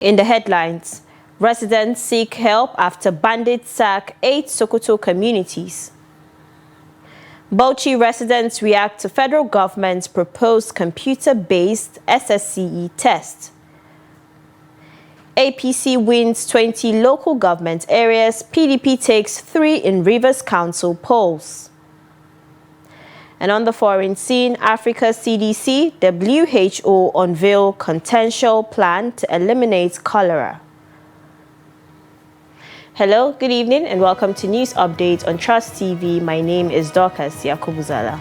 In the headlines, residents seek help after bandits sack 8 Sokoto communities. Bauchi residents react to federal government's proposed computer-based SSCE test. APC wins 20 local government areas, PDP takes 3 in Rivers Council polls. And on the foreign scene, Africa's CDC, WHO unveil contentious plan to eliminate cholera. Hello, good evening, and welcome to News Update on Trust TV. My name is Dorcas Yakubuzala.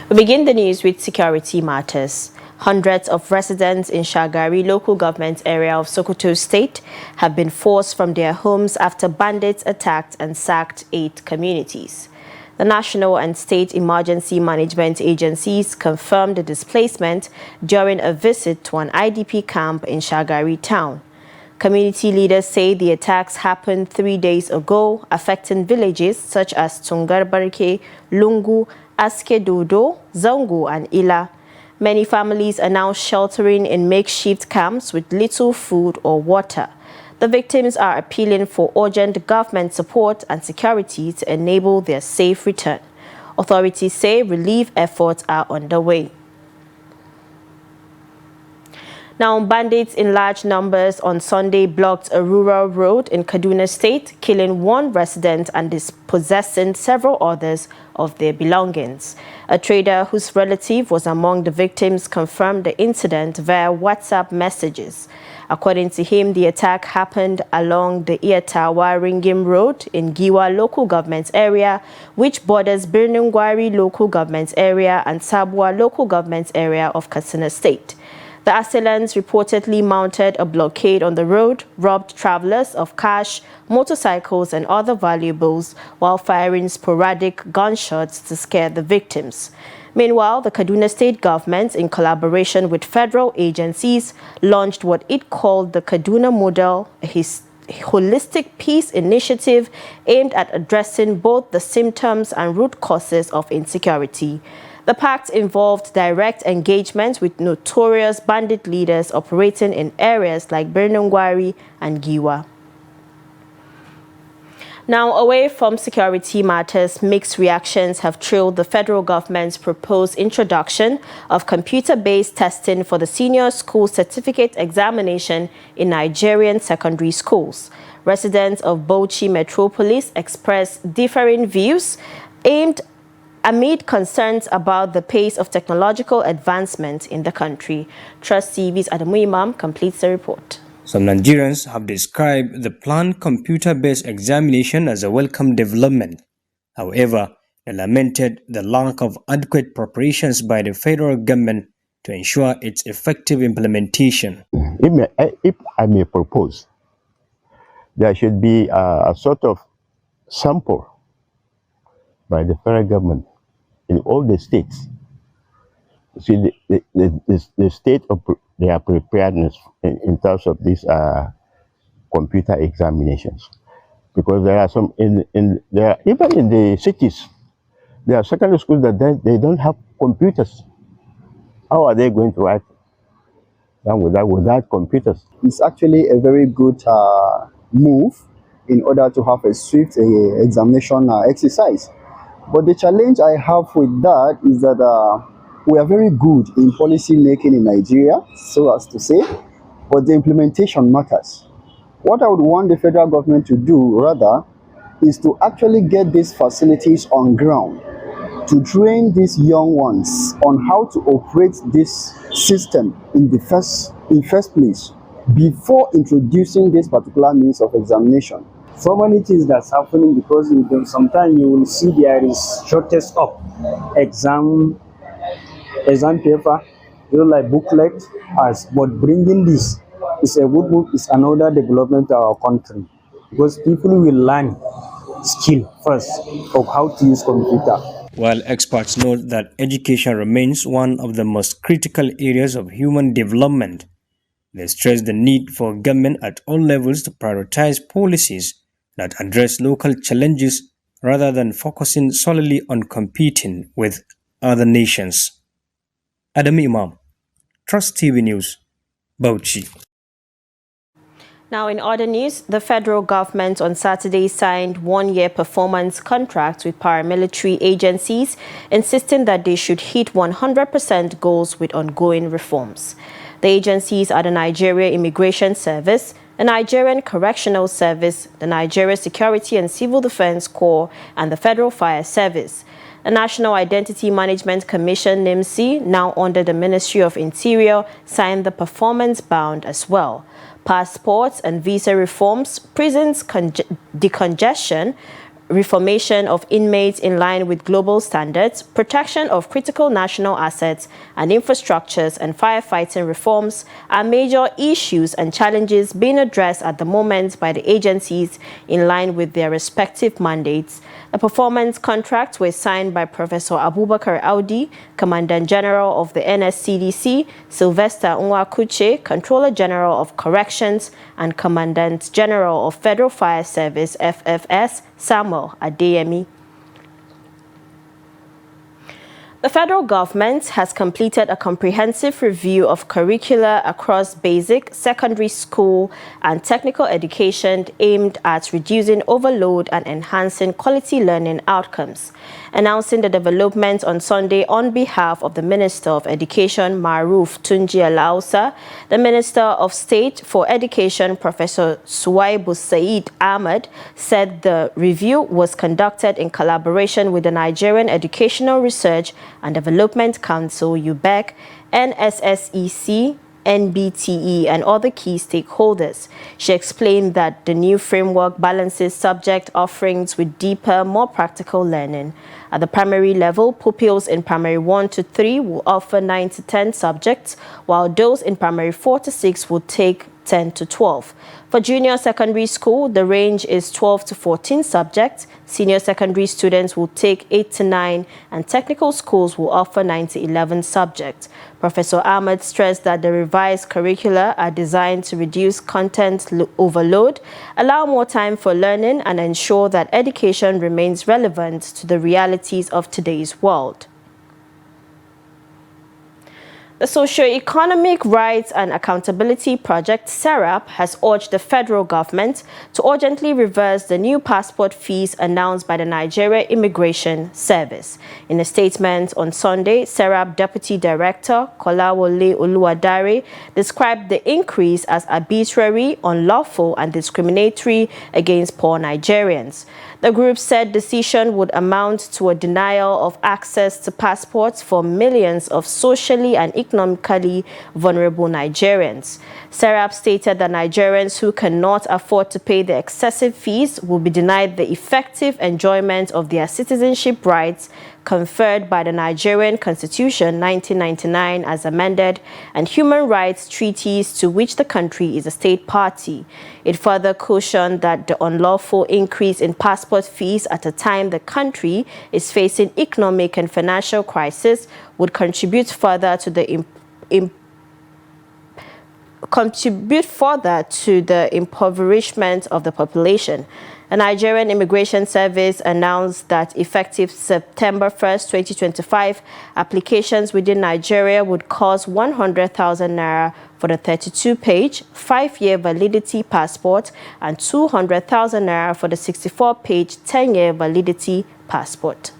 We begin the news with security matters. Hundreds of residents in Shagari local government area of Sokoto State have been forced from their homes after bandits attacked and sacked 8 communities. The national and state emergency management agencies confirmed the displacement during a visit to an IDP camp in Shagari town. Community leaders say the attacks happened 3 days ago, affecting villages such as Tungarbarke, Lungu, Askedodo, Zango, and Ila. Many families are now sheltering in makeshift camps with little food or water. The victims are appealing for urgent government support and security to enable their safe return. Authorities say relief efforts are underway. Now, bandits in large numbers on Sunday blocked a rural road in Kaduna State, killing 1 resident and dispossessing several others of their belongings. A trader whose relative was among the victims confirmed the incident via WhatsApp messages. According to him, the attack happened along the Iatawa-Ringim Road in Giwa local government area, which borders Birnungwari local government area and Sabwa local government area of Katsina State. The assailants reportedly mounted a blockade on the road, robbed travelers of cash, motorcycles, and other valuables while firing sporadic gunshots to scare the victims. Meanwhile, the Kaduna State government, in collaboration with federal agencies, launched what it called the Kaduna Model, a holistic peace initiative aimed at addressing both the symptoms and root causes of insecurity. The pact involved direct engagement with notorious bandit leaders operating in areas like Birnungwari and Giwa. Now, away from security matters, mixed reactions have trailed the federal government's proposed introduction of computer-based testing for the senior school certificate examination in Nigerian secondary schools. Residents of Bauchi Metropolis expressed differing views amid concerns about the pace of technological advancement in the country. Trust TV's Adamu Imam completes the report. Some Nigerians have described the planned computer-based examination as a welcome development. However, they lamented the lack of adequate preparations by the federal government to ensure its effective implementation. If I may propose, there should be a sort of sample by the federal government in all the states. See the state of their preparedness in terms of these computer examinations, because there are some even in the cities, there are secondary schools that they don't have computers. How are they going to write without computers? It's actually a very good move in order to have a swift examination exercise. But the challenge I have with that is that we are very good in policy making in Nigeria, so as to say, but the implementation matters. What I would want the federal government to do, rather, is to actually get these facilities on ground, to train these young ones on how to operate this system in the first place, before introducing this particular means of examination. So many things that's happening, because sometimes you will see there is shortage of exam paper, like booklet, but bringing this is a good move, is another development of our country, because people will learn skill first of how to use computer. While experts note that education remains one of the most critical areas of human development, they stress the need for government at all levels to prioritize policies that address local challenges rather than focusing solely on competing with other nations. Adam Imam, Trust TV News, Bauchi. Now, in other news, the federal government on Saturday signed one-year performance contracts with paramilitary agencies, insisting that they should hit 100% goals with ongoing reforms. The agencies are the Nigeria Immigration Service, the Nigerian Correctional Service, the Nigeria Security and Civil Defense Corps, and the Federal Fire Service. The National Identity Management Commission, NIMC, now under the Ministry of Interior, signed the performance bond as well. Passports and visa reforms, prisons decongestion, reformation of inmates in line with global standards, protection of critical national assets and infrastructures, and firefighting reforms are major issues and challenges being addressed at the moment by the agencies in line with their respective mandates. The performance contracts were signed by Professor Abubakar Audi, Commandant General of the NSCDC, Sylvester Nwakuche, Controller General of Corrections, and Commandant General of Federal Fire Service, FFS, Samuel Adeyemi. The federal government has completed a comprehensive review of curricula across basic, secondary school, and technical education aimed at reducing overload and enhancing quality learning outcomes. Announcing the development on Sunday on behalf of the Minister of Education, Maruf Tunji Alausa, the Minister of State for Education, Professor Suwaibu Said Ahmed, said the review was conducted in collaboration with the Nigerian Educational Research and Development Council, UBEC, NSSEC, NBTE, and other key stakeholders. She explained that the new framework balances subject offerings with deeper, more practical learning. At the primary level, pupils in primary 1 to 3 will offer 9 to 10 subjects, while those in primary 4 to 6 will take 10 to 12. For junior secondary school, the range is 12 to 14 subjects. Senior secondary students will take 8 to 9, and technical schools will offer 9 to 11 subjects. Professor Ahmed stressed that the revised curricula are designed to reduce content overload, allow more time for learning, and ensure that education remains relevant to the realities of today's world. The Socio-Economic Rights and Accountability Project, SERAP, has urged the federal government to urgently reverse the new passport fees announced by the Nigeria Immigration Service. In a statement on Sunday, SERAP Deputy Director Kolawole Oluwadare described the increase as arbitrary, unlawful, and discriminatory against poor Nigerians. The group said decision would amount to a denial of access to passports for millions of socially and economically vulnerable Nigerians. SERAP stated that Nigerians who cannot afford to pay the excessive fees will be denied the effective enjoyment of their citizenship rights conferred by the Nigerian Constitution 1999 as amended and human rights treaties to which the country is a state party. It further cautioned that the unlawful increase in passport fees at a time the country is facing economic and financial crisis would contribute further to the impoverishment of the population. The Nigerian Immigration Service announced that effective September 1st, 2025, applications within Nigeria would cost 100,000 naira for the 32-page, 5-year validity passport and 200,000 naira for the 64-page, 10-year validity passport.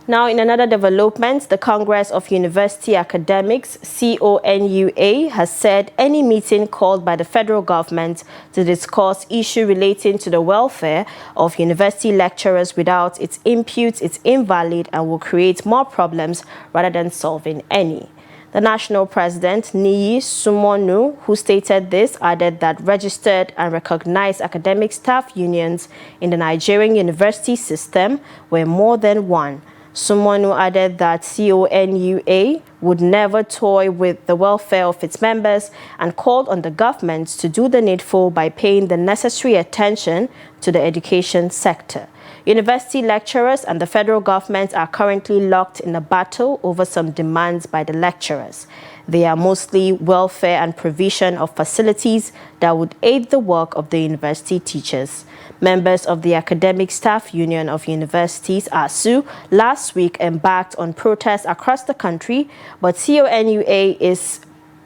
Now, in another development, the Congress of University Academics, CONUA, has said any meeting called by the federal government to discuss issues relating to the welfare of university lecturers without its input is invalid and will create more problems rather than solving any. The national president, Niyi Sumonu, who stated this, added that registered and recognized academic staff unions in the Nigerian university system were more than one. Sumonu added that CONUA would never toy with the welfare of its members and called on the government to do the needful by paying the necessary attention to the education sector. University lecturers and the federal government are currently locked in a battle over some demands by the lecturers. They are mostly welfare and provision of facilities that would aid the work of the university teachers. Members of the Academic Staff Union of Universities, ASU, last week embarked on protests across the country, but CONUA is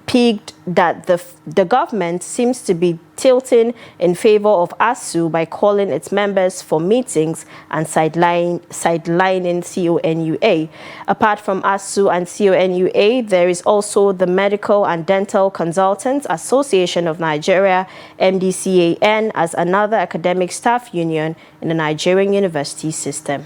peaked that the government seems to be tilting in favor of ASU by calling its members for meetings and sidelining CONUA. Apart from ASU and CONUA, there is also the Medical and Dental Consultants Association of Nigeria, MDCAN, as another academic staff union in the Nigerian university system.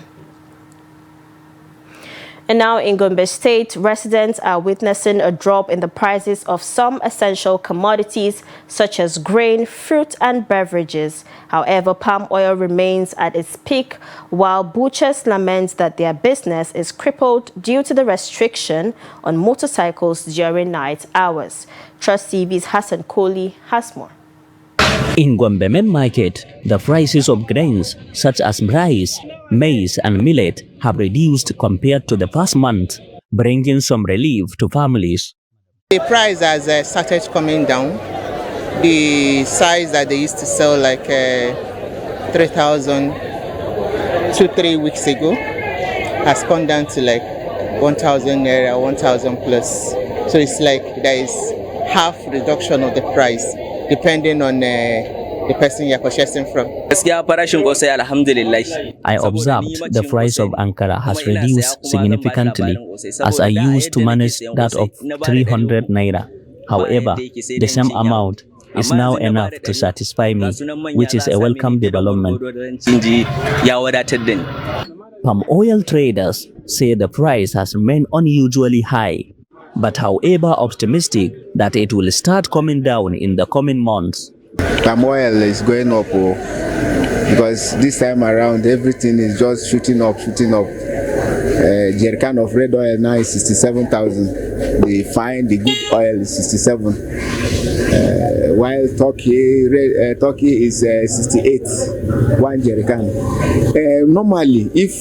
And now in Gombe State, residents are witnessing a drop in the prices of some essential commodities such as grain, fruit and beverages. However, palm oil remains at its peak, while butchers lament that their business is crippled due to the restriction on motorcycles during night hours. Trust TV's Hassan Kohli has more. In Gombe Main Market, the prices of grains such as rice, maize and millet have reduced compared to the past month, bringing some relief to families. The price has started coming down. The size that they used to sell like 3,000 2-3 weeks ago has come down to like 1,000 naira, 1,000 plus. So it's like there is half reduction of the price, depending on the person you're purchasing from. I observed the price of Ankara has reduced significantly as I used to manage that of 300 naira. However, the same amount is now enough to satisfy me, which is a welcome development. Palm oil traders say the price has remained unusually high, but however optimistic that it will start coming down in the coming months. Palm oil is going up because this time around everything is just shooting up. Jerrycan of red oil now is 67,000. The good oil is 67. While Turkey is 68, one jerrycan. Normally, if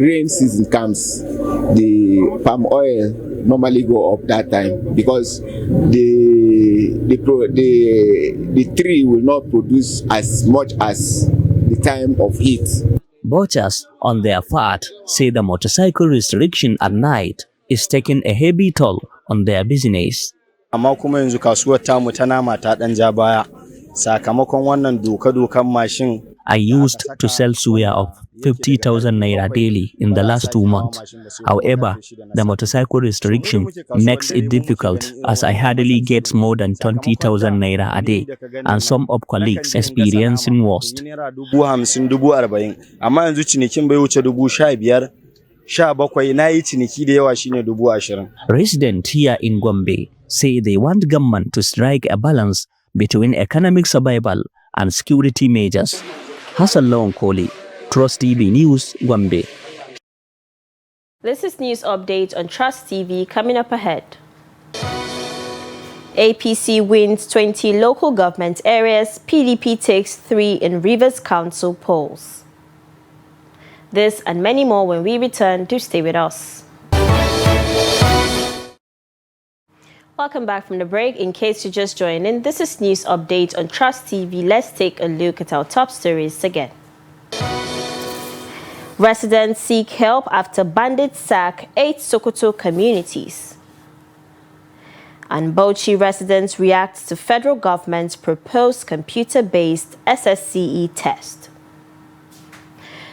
rain season comes, the palm oil normally go up that time because the tree will not produce as much as the time of heat. Butchers, on their part, say the motorcycle restriction at night is taking a heavy toll on their business. Amma kuma yanzu kasuwar tamu ta nama ta dan ja baya sakamakon wannan doka-dokan mashin. I used to sell suya of 50,000 naira daily in the last 2 months. However, the motorcycle restriction makes it difficult as I hardly get more than 20,000 naira a day, and some of colleagues experiencing worst. Amma yanzu cinikin bai wuce 15,000, 17 nayi ciniki da yawa shine 20,000. Residents here in Gombe say they want government to strike a balance between economic survival and security measures. Hassan Kohli, Trust TV News, Gombe. This is news update on Trust TV coming up ahead. APC wins 20 local government areas. PDP takes 3 in Rivers Council polls. This and many more when we return. Do stay with us. Welcome back from the break. In case you just joined in, this is news update on Trust TV. Let's take a look at our top stories again. Residents seek help after bandits sack 8 Sokoto communities. And Bauchi residents react to federal government's proposed computer-based SSCE test.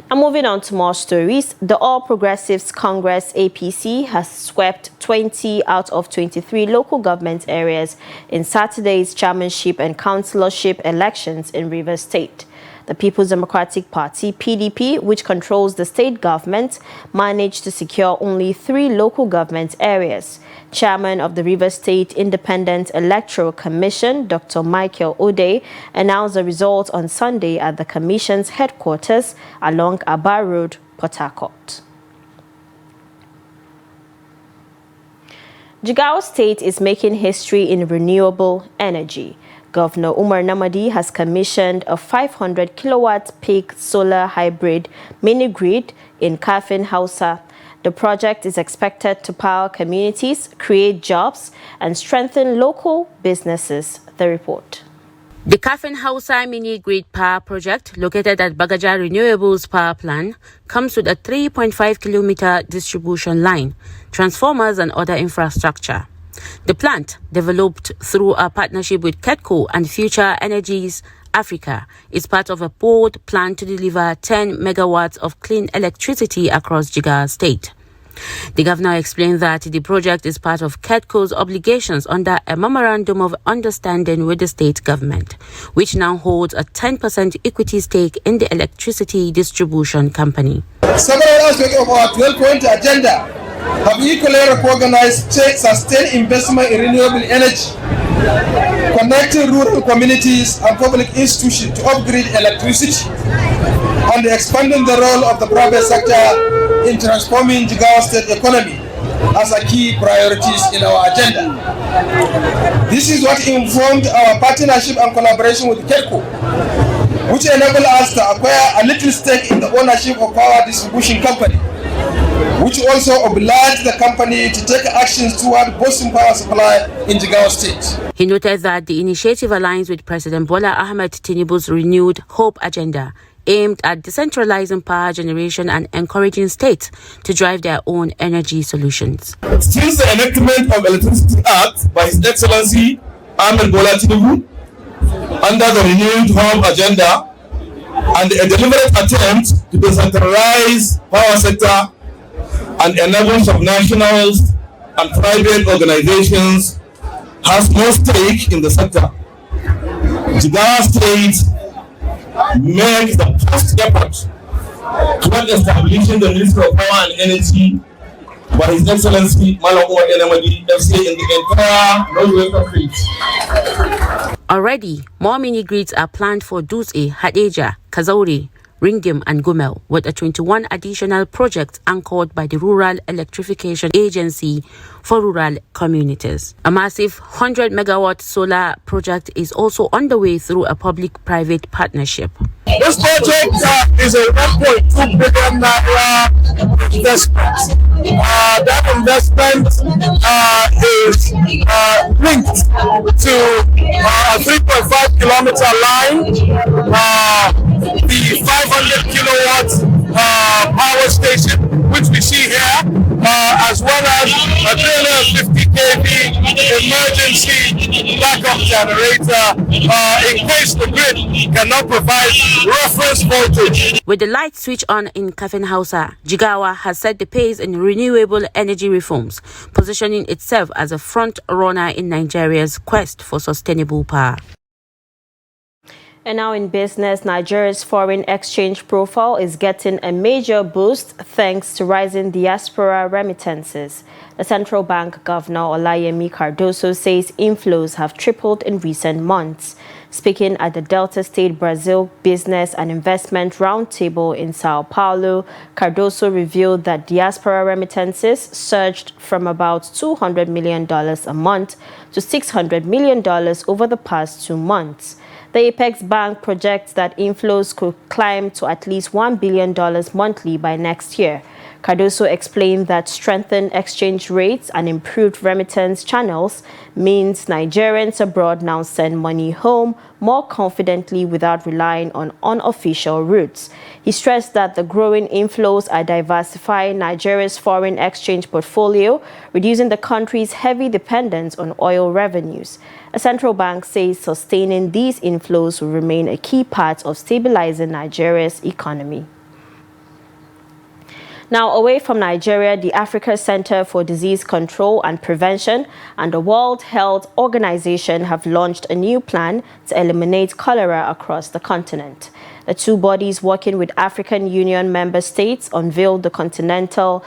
Now moving on to more stories, the All Progressives Congress APC has swept 20 out of 23 local government areas in Saturday's chairmanship and councillorship elections in Rivers State. The People's Democratic Party, PDP, which controls the state government, managed to secure only 3 local government areas. Chairman of the Rivers State Independent Electoral Commission, Dr. Michael Ode, announced the results on Sunday at the Commission's headquarters along Aba Road, Port Harcourt. Jigawa State is making history in renewable energy. Governor Umar Namadi has commissioned a 500 kilowatt peak solar hybrid mini grid in Kafin Hausa. The project is expected to power communities, create jobs, and strengthen local businesses. The report. The Kafin Hausa mini-grid power project, located at Bagaja Renewables Power Plant, comes with a 3.5-kilometer distribution line, transformers and other infrastructure. The plant, developed through a partnership with KETCO and Future Energies Africa, is part of a bold plan to deliver 10 megawatts of clean electricity across Jigawa State. The governor explained that the project is part of KETCO's obligations under a memorandum of understanding with the state government, which now holds a 10% equity stake in the electricity distribution company. Several aspects of our 12-point agenda have equally recognized sustained investment in renewable energy, connecting rural communities and public institutions to upgrade electricity, and expanding the role of the private sector in transforming Jigawa State economy as a key priorities in our agenda. This is what informed our partnership and collaboration with KETCO, which enabled us to acquire a little stake in the ownership of power distribution company, which also obliged the company to take actions toward boosting power supply in Jigawa State. He noted that the initiative aligns with President Bola Ahmed Tinubu's renewed Hope agenda, aimed at decentralizing power generation and encouraging states to drive their own energy solutions. Since the enactment of Electricity Act by His Excellency Ahmed Bola Tinubu, under the renewed Hope agenda and a deliberate attempt to decentralize power sector and enable subnationals and private organizations has no stake in the sector, Jigawa State make the first effort toward establishing the Ministry of Power and Energy by His Excellency Malam Umar Elamadi FCA in the entire Northwestern States. Already, more mini-grids are planned for Dutse, Hadeja, Kazauri, Ringim and Gumel, with a 21 additional projects anchored by the Rural Electrification Agency for rural communities. A massive 100-megawatt solar project is also underway through a public-private partnership. This project is a 1.2 billion naira investment. That investment is linked to a 3.5-kilometer line, the 500 kilowatt power station, which we see here, as well as a 350 kV emergency backup generator in case the grid cannot provide reference voltage. With the light switch on in Kafin Hausa, Jigawa has set the pace in renewable energy reforms, positioning itself as a front runner in Nigeria's quest for sustainable power. And now in business, Nigeria's foreign exchange profile is getting a major boost thanks to rising diaspora remittances. The central bank governor Olayemi Cardoso says inflows have tripled in recent months. Speaking at the Delta State Brazil Business and Investment Roundtable in Sao Paulo, Cardoso revealed that diaspora remittances surged from about $200 million a month to $600 million over the past 2 months. The Apex Bank projects that inflows could climb to at least $1 billion monthly by next year. Cardoso explained that strengthened exchange rates and improved remittance channels means Nigerians abroad now send money home more confidently without relying on unofficial routes. He stressed that the growing inflows are diversifying Nigeria's foreign exchange portfolio, reducing the country's heavy dependence on oil revenues. A central bank says sustaining these inflows will remain a key part of stabilizing Nigeria's economy. Now, away from Nigeria, the Africa Center for Disease Control and Prevention and the World Health Organization have launched a new plan to eliminate cholera across the continent. The two bodies working with African Union member states unveiled the Continental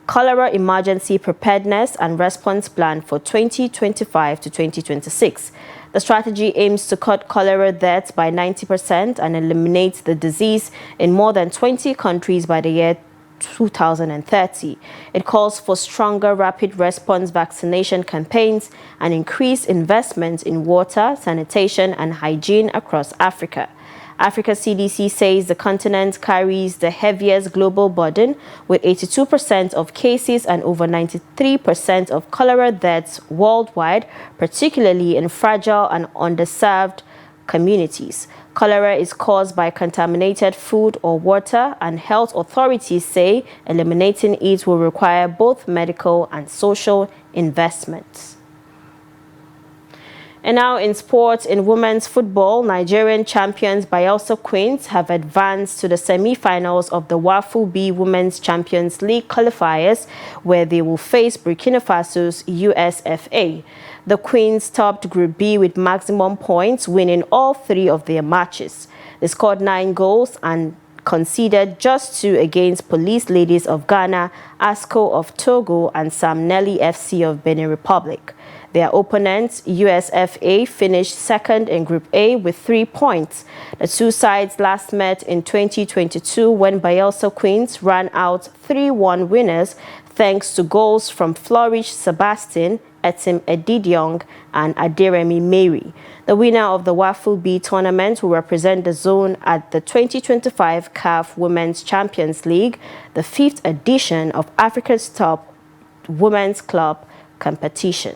Cholera Emergency Preparedness and Response Plan for 2025 to 2026. The strategy aims to cut cholera deaths by 90% and eliminate the disease in more than 20 countries by the year 2030. It calls for stronger rapid response vaccination campaigns and increased investment in water, sanitation, and hygiene across Africa. Africa CDC says the continent carries the heaviest global burden, with 82% of cases and over 93% of cholera deaths worldwide, particularly in fragile and underserved communities. Cholera is caused by contaminated food or water, and health authorities say eliminating it will require both medical and social investments. And now in sports, in women's football, Nigerian champions Bayelsa Queens have advanced to the semi-finals of the WAFU B Women's Champions League qualifiers, where they will face Burkina Faso's USFA. The Queens topped Group B with maximum points, winning all 3 of their matches. They scored 9 goals and conceded just 2 against Police Ladies of Ghana, ASCO of Togo, and Samnelli FC of Benin Republic. Their opponents, USFA, finished second in Group A with 3 points. The two sides last met in 2022 when Bayelsa Queens ran out 3-1 winners thanks to goals from Flourish Sebastian, Etim Edidiong, and Aderemi Mary. The winner of the WAFU B tournament will represent the zone at the 2025 CAF Women's Champions League, the 5th edition of Africa's top women's club competition.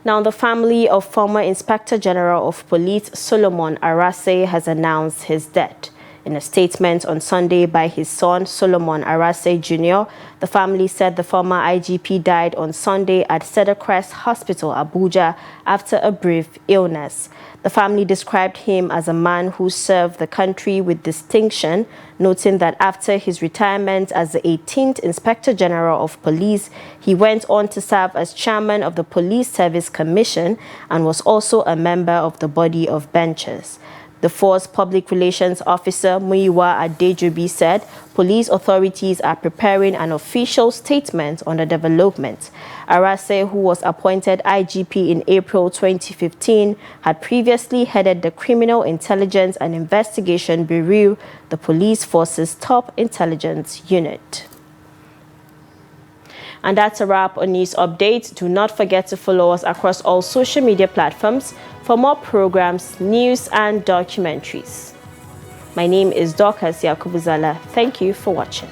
Now, the family of former Inspector General of Police Solomon Arase has announced his death. In a statement on Sunday by his son, Solomon Arase Jr., the family said the former IGP died on Sunday at Cedar Crest Hospital, Abuja, after a brief illness. The family described him as a man who served the country with distinction, noting that after his retirement as the 18th Inspector General of Police, he went on to serve as chairman of the Police Service Commission and was also a member of the Body of Benchers. The Force Public Relations Officer, Muyiwa Adejobi, said police authorities are preparing an official statement on the development. Arase, who was appointed IGP in April 2015, had previously headed the Criminal Intelligence and Investigation Bureau, the police force's top intelligence unit. And that's a wrap on News Update. Do not forget to follow us across all social media platforms for more programs, news, and documentaries. My name is Dorcas Yakubuzala. Thank you for watching.